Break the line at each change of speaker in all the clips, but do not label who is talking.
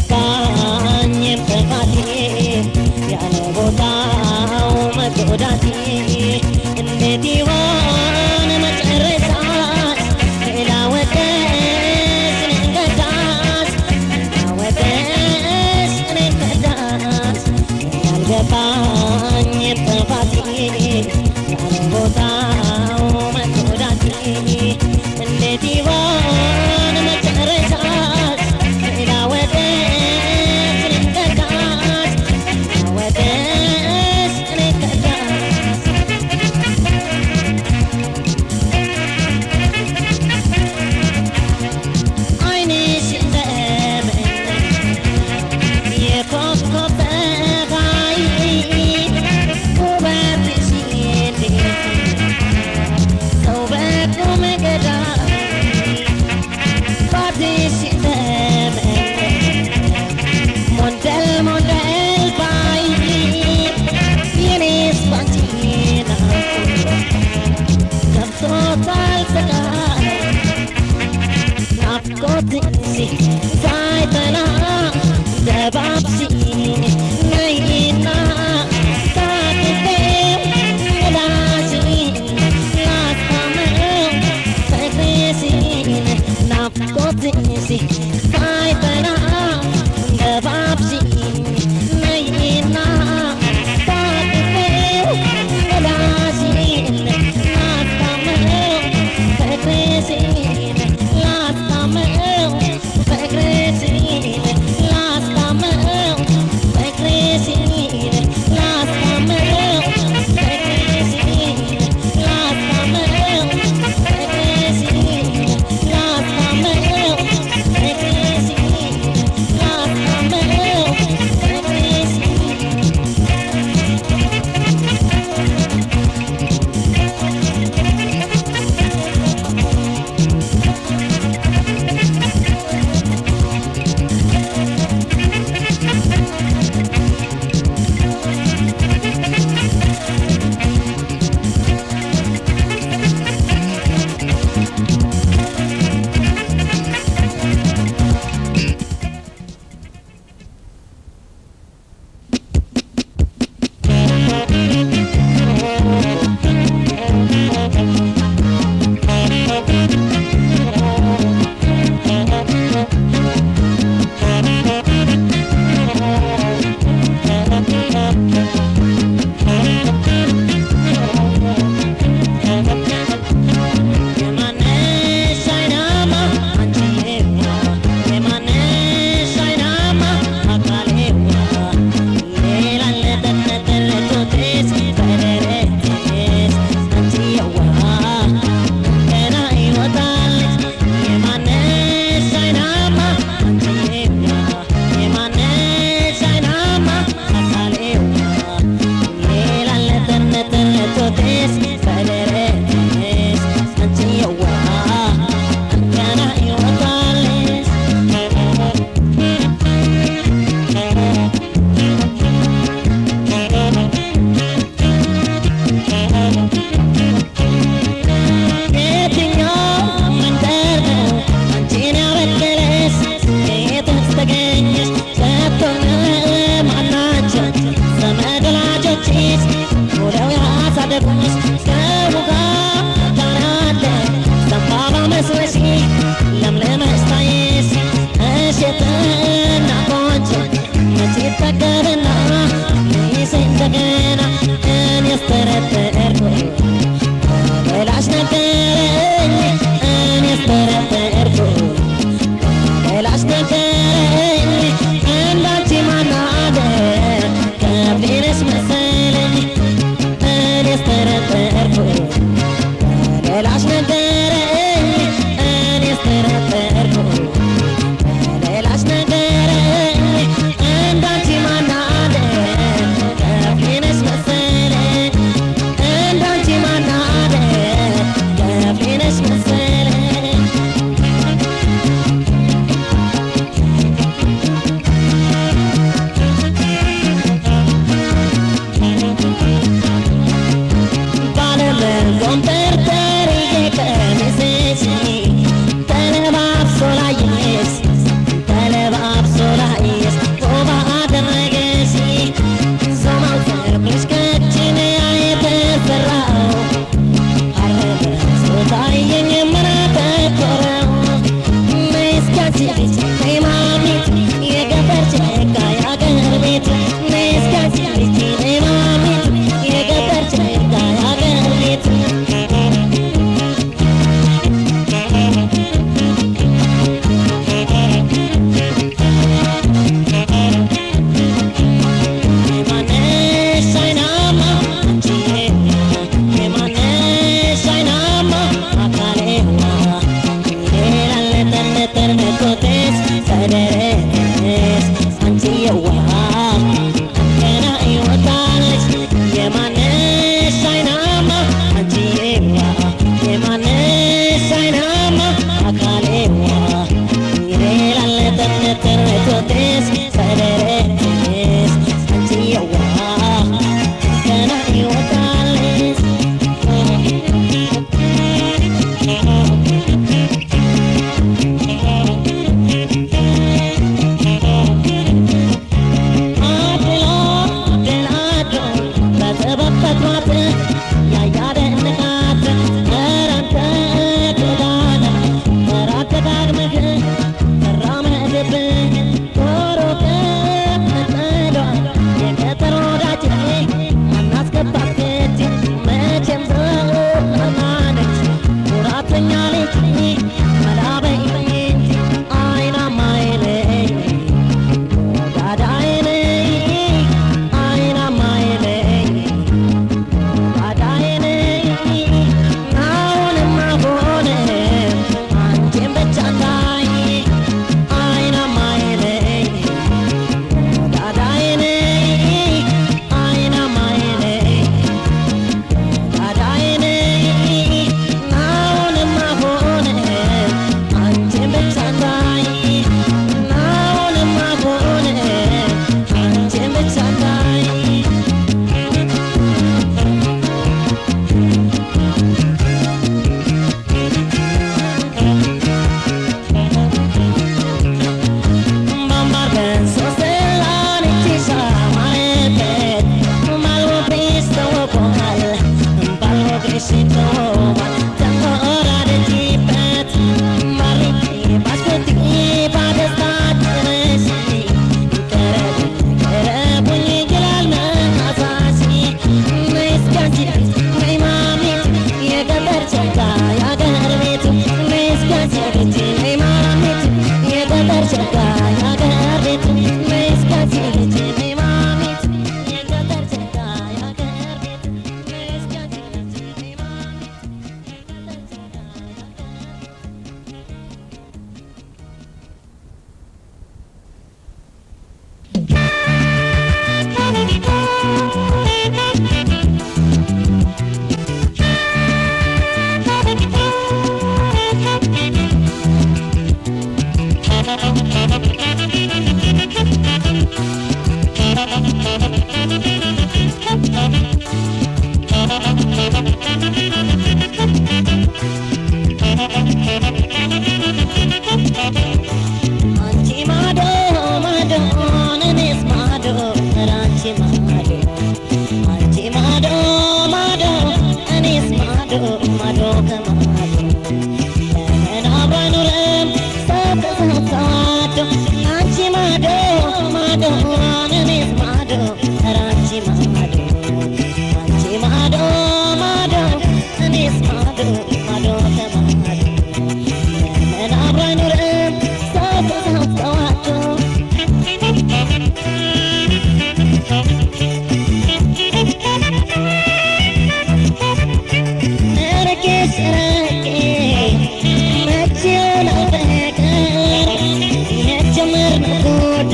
አልገባኝም ጥፋቴ ያለ ቦታው መጎዳቴ እንዴት ይሆን መጨረሻስ ሌላ ወደስ እኔን ከዳስ ሌላ ወደስ እኔን ከዳስ አልገባኝም ጥፋቴ ያለ ቦታው መጎዳቴ እንዴት ይሆን መጨረሻስ ሌላ ወደስ እኔን ከዳስ ሌላ ወደስ እኔን ከዳስ ዓይንሽ እንደምን የኮከብ ፀሐይ ውበትሽ እንዴት ሰው በቁም ገዳይ ባትሽ እንደምን ሞንደል ሞንደል ባይ የኔስ ባንቺ ገብቶታል ስቃይ ናፍቆትሽ ሳይጠና ደባብሲኝ ነይና ታቅፌው ገላሽን ላስታምነው ፍቅርሽን ናፍቆትሽ ሳይጠና ደባብሲኝ ነይና ታቅፌው ገላሽን ላስታምነው ፍቅርሽን ላስታምነው ፍቅርሽን ላስታምነው ፍቅርሽን ላስታምነው ፍቅርሽን ላስታምነው ፍቅርሽን ላስታምነው ፍቅርሽን ላስታምነው ነገረኝ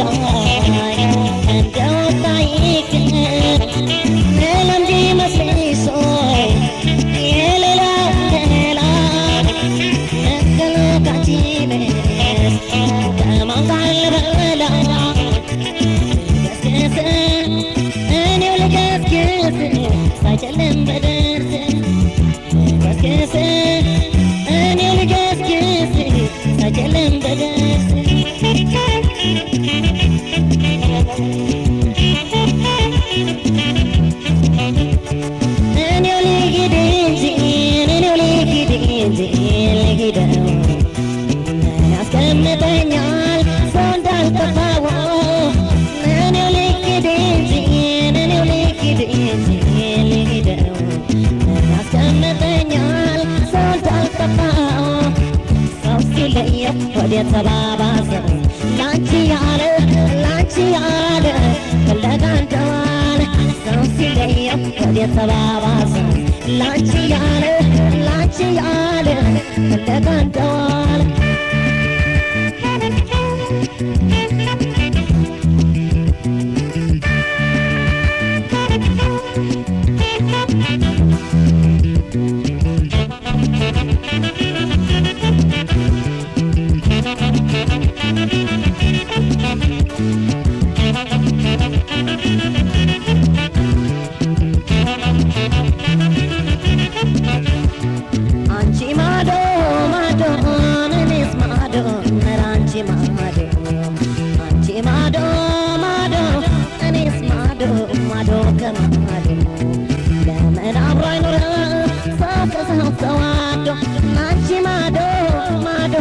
ጉዳይ እንደወጣ ይቅር ለምዲ መስሊሶይ የሌላ ሌላ መከሎካችንስ ከማን ጋር ልበላ ገስግስ እኔው ልገስግስ ሳይጨልም በደርስ ገስግስ እኔው ልገስግስ ሳይጨልም በደርስ እኔው ልሂድ እንጂ እኔው ልሂድ እንጂ ልሂደው ያስቀምጠኛል ሰው እንዳልጠፋው እኔው ልሂድ እንጂ እኔው ልሂድ እንጂ ልሂደው ያስቀምጠኛል ሰው እንዳልጠፋው ሰው ሲለየው ወዴት ተባባሰ ላንቺ ያለ ፍለጋ እንደዋለ ሰው ሲለየው ወዴት ተባባሰ ላንቺ ያለ ፍለጋ እንደዋለ አንቺ ማዶ ማዶ እኔስ ማዶ ኧረ አንቺ ማዶ አንቺ ማዶ ማዶ እኔስ ማዶ ማዶ ከማዶ ለምን አብሮ አይኖርም ሰው ከሰው ተዋዶ አንቺ ማዶ ማዶ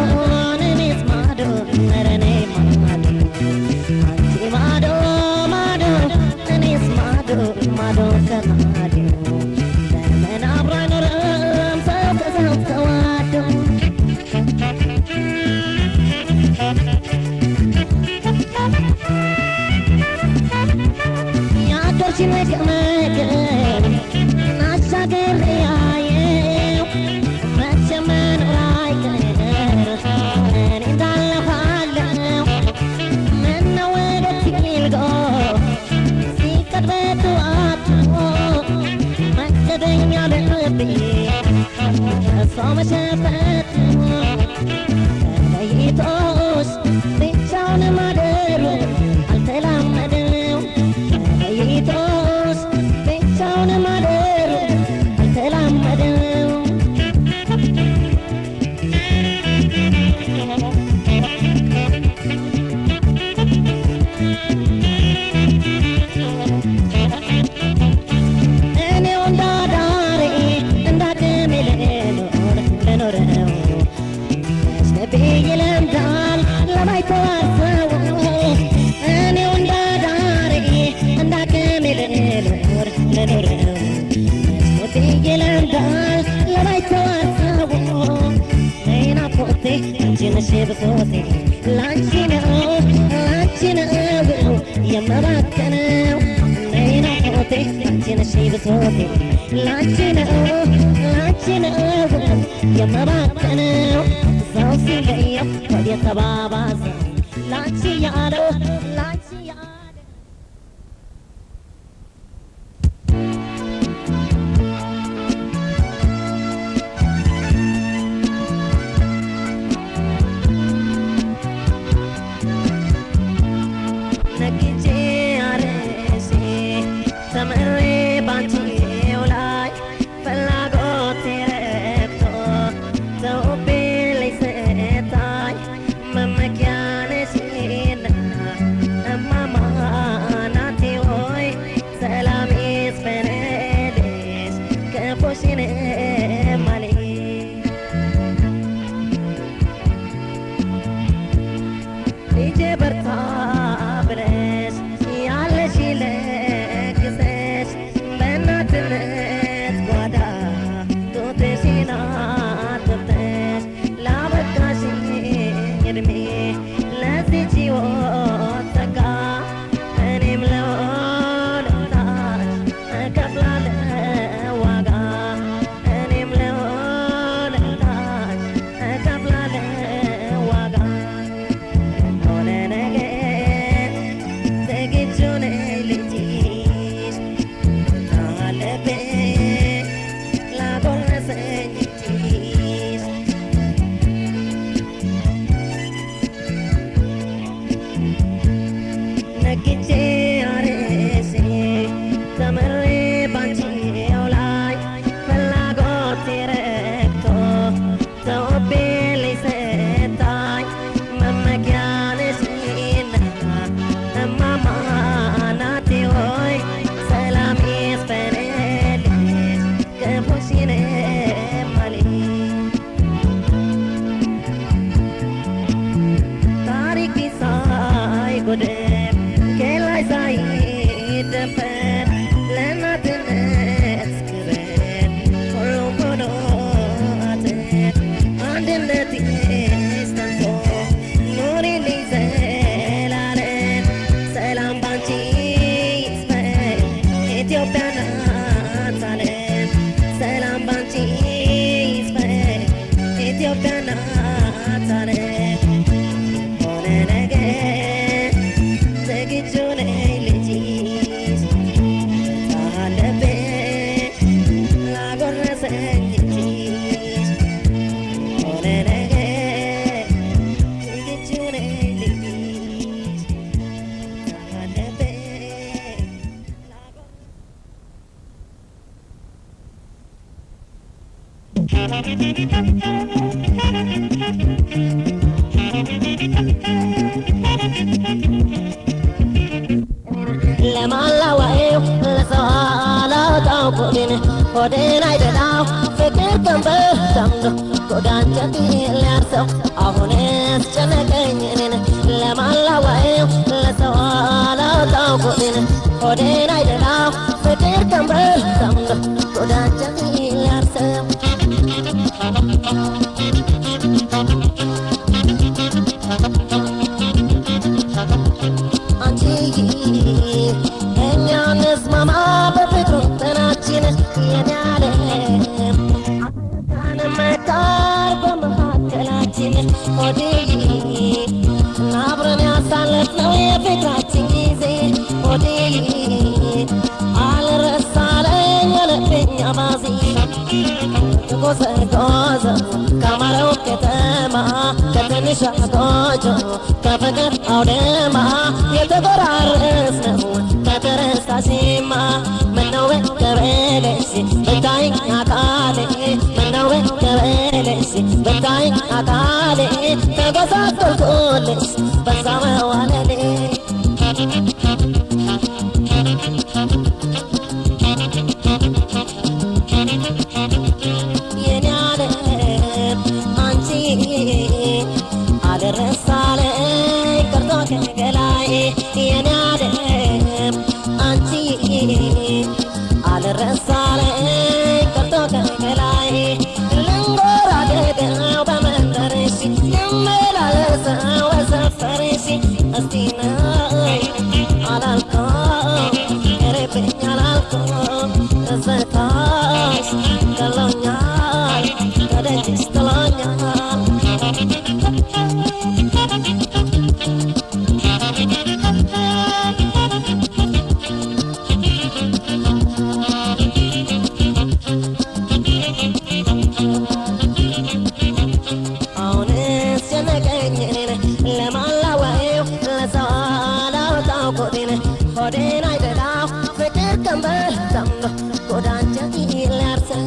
እኔስ ማዶ ኧረ እኔ ማዶ አንቺ ማዶ ማዶ እኔስ ማዶ ማዶ ከማዶ ለምን አብሮ አይኖርም ሰው ከሰው ተዋዶ ያደርሽን መቀመቅን አሻግሬ ያየው መቼም መኖር አይቀር እኔ እንዳለፋለሁ ምነው ወደፊት ይልጎ ሲቀር በጠዋቱ መቀደኛ ልቤ ተስፋው መሸፈቱ ተለይቶሽ ብቻውን ማደሩ አልተላመደው ተለይቶሽ ብቻውን ማደሩ አልተላመደው እኔው እንዳዳሬ እንዳቅሜ ልኖረው ልቤ ይለምዳል ለማይተዋር ሰው እኔው እንዳዳሬ እንዳቅሜ ልኖረው ልቤ ይለምዳል ለማይተዋር ሰው ናፍቆቴ አንቺ ነሽ ብሶቴ ላንቺ ነው የምባክነው ናፍቆቴ አንቺ ነሽ ብሶቴ ላንቺ ነው የምባክነው ሰው ሲለየው ወዴት ተባባሰ ላንቺ ያለው ነግቼ አርሴ ተምሬ ባንቺው ላይ ፍላጎቴ ረክቶ ተውቤ ላይ ስታይ መመኪያ ነሽና እማማ ናቴ ሆይ ሰላም ይስፈንልሽ ክፉሽን ማሌ ልጄ በርታ ብለሽ ሰግቼ አርሴ ተምሬ ባንቺው ላይ ፍላጎቴ ረክቶ ተውቤ ሊሰጣኝ መመኪያ ነሽና እማማ ናቴ ሆይ ሰላም ይስፈንልሽ ክፉሽን እማልሽ ታሪክ ሳይጎድል ከላይ ሳይደፈር ለእናትነት ክብር ሁሉም ሆኖት አንድነትሽ ጸንቶ ኑሪልኝ ዘላለም ሰላም ባንቺ ይስፈን ኢትዮጵያ ናት ዓለም ሰላም ባንቺ ይስፈን ኢትዮጵያ ናት ዓለም ሆነ ነገር ዝግጁ ነኝ ልጅሽ ታለብኝ ላጎረሰኝ እጅሽ ሆነ ነገር ዝግጁ ነኝ ልጅሽ ታለብኝ ለማላዋዬው ለሰው አላወጣው ኮዴን ሆዴን አይደላው ፍቅር ቀንበር ጠምዶ ጎዳንጀት ሊያርሰው አሁንስ ጨነቀኝ እኔን ለማላዋዬው ለሰው አላወጣው ኮዴን ሆዴን አይደላው ፍቅር ቀንበር ጠምዶ ጎዳንጀት ሊያርሰው እኛ እንስማማ በፍቅሩ ጥናችን የኔ ዓለም መካር በመካከላችን ሆድዬ አብረን ያሳለፍነው የፍቅራችን ጊዜ ሆድዬ አልረሳለኝ የልብኝ አባዜ ተጎዘጎዘ ከአማረው ከተማ ከትንሿ ጎጆ ከፍቅር አውድማ የተጎራረስነው ከተረሳሽማ ምነው በቀበለሽ ብታይኝ አካሌ ምነው በቀበለሽ ብታይኝ አካሌ ተጎሳቆልኩልሽ በዛ መዋለሌ የኔ ዓለም አንቺ አልረሳለኝ ቀርቶ ከገላዬ የኔ ዓለም አንቺ አልረሳለኝ ቀርቶ ከገላዬ ልንጎራደደው በመንደርሽ ልመላለሰው በሰፈርሽ እስቲ ነይ አላልኩም ቅርብኝ አላልኩም ትዝታሽ ገሎኛል ከደጅሽ ጥሎኛል አሁንስ ጨነቀኝ እኔን ለማላወየው ለሰው አላወጣው ኮዴን ሆዴን አይደላው ፍቅር ቀንበር ጠምዶ ጎዳንጀት ሊያርሰው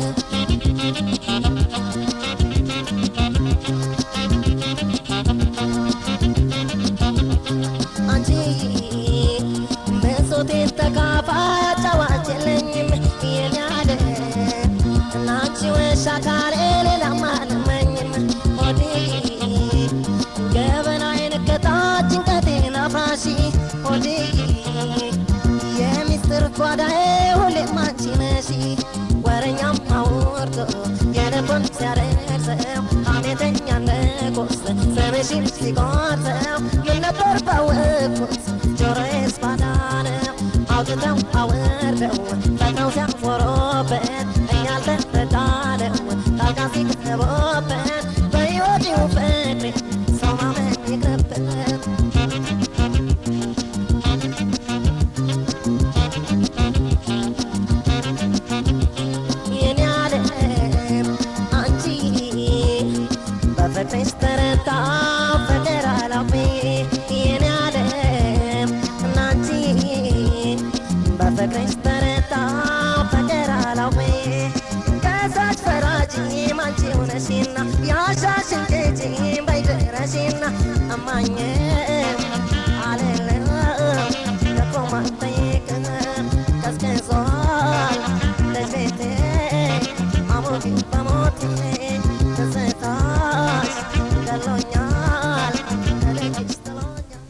አንቺ ብሶቴን ተካፋይ አጫዋች የለኝም የኔ ዓለም እናንቺ ወሽ አካሌ ሌላም አልመኝም ሆድዬ ገበናዬን ከታች ጭንቀቴን አፍራሺ ሆድዬ የሚስጥር ጓዳዬ ሁሌም አንቺ ነሽ ወረኛም አውርቶ የልቡን ሲያረክሰው ሐሜተኛ ነቆስ ስምሽን ሲቆርጠው ምን ነበር ባወቅኩት ጆሮዬስ ባዳ ነው አውጥተው አወርደው ፈጥነው ሲያወሩበት እኛ አልተረዳነው ጣልቃ ሲገቡበት በሕይወቴው ፍቅሬ ሰው ማመን ይቅርበት የኔ ዓለም አንቺ በፍቅርሽ ተረታው ፍቅር አላፊ የኔ ዓለም እናንቺ ፍቅርሽ ተረታ ፍቅር አላውቅም ከሳሽ ፈራጂ አንቺው ነሽና ያሻሽን ቅጪ በይድረሽና እማኝ አልልም ደፍሮ ማጠይቅ ቀዝቅዟል ልቤቴ አሞቴ በሞቴ ትዝታሽ ገሎኛል ከልጅሽ ጥሎኛል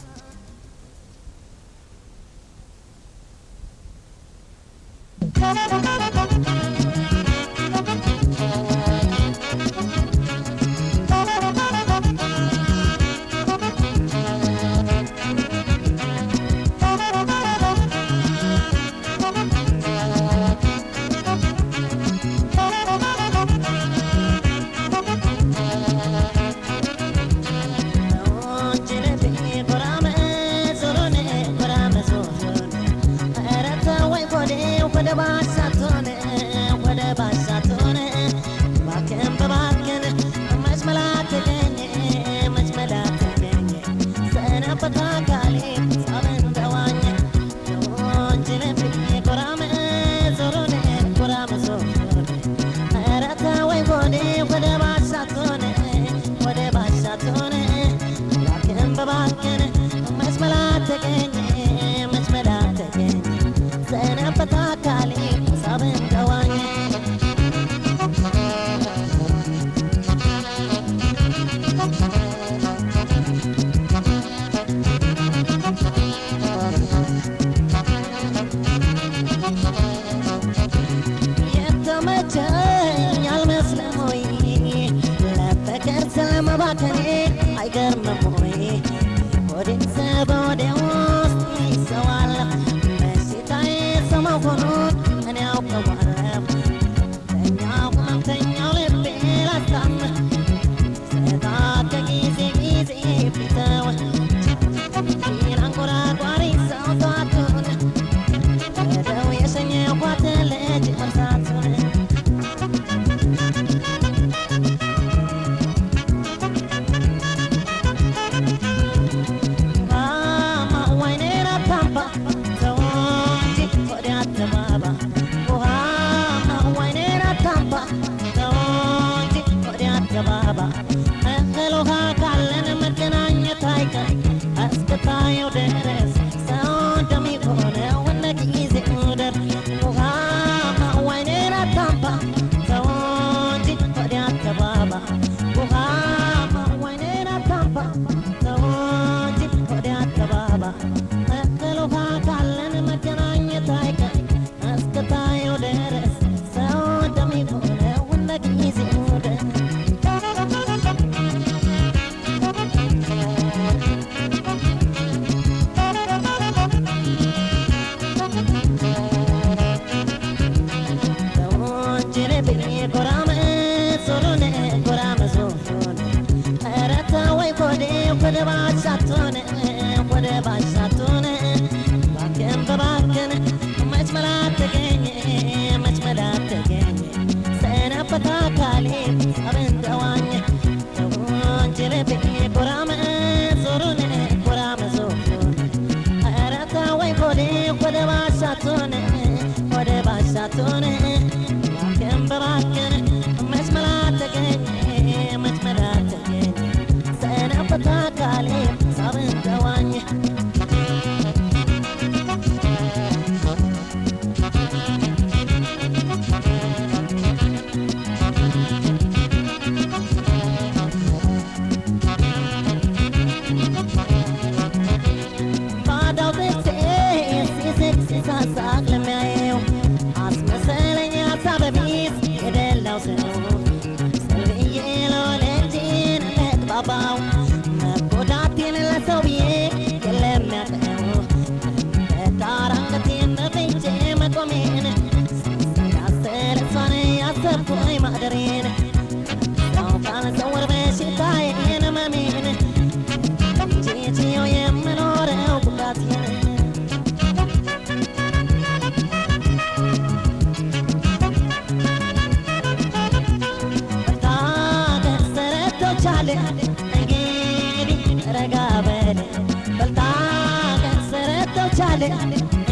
Dale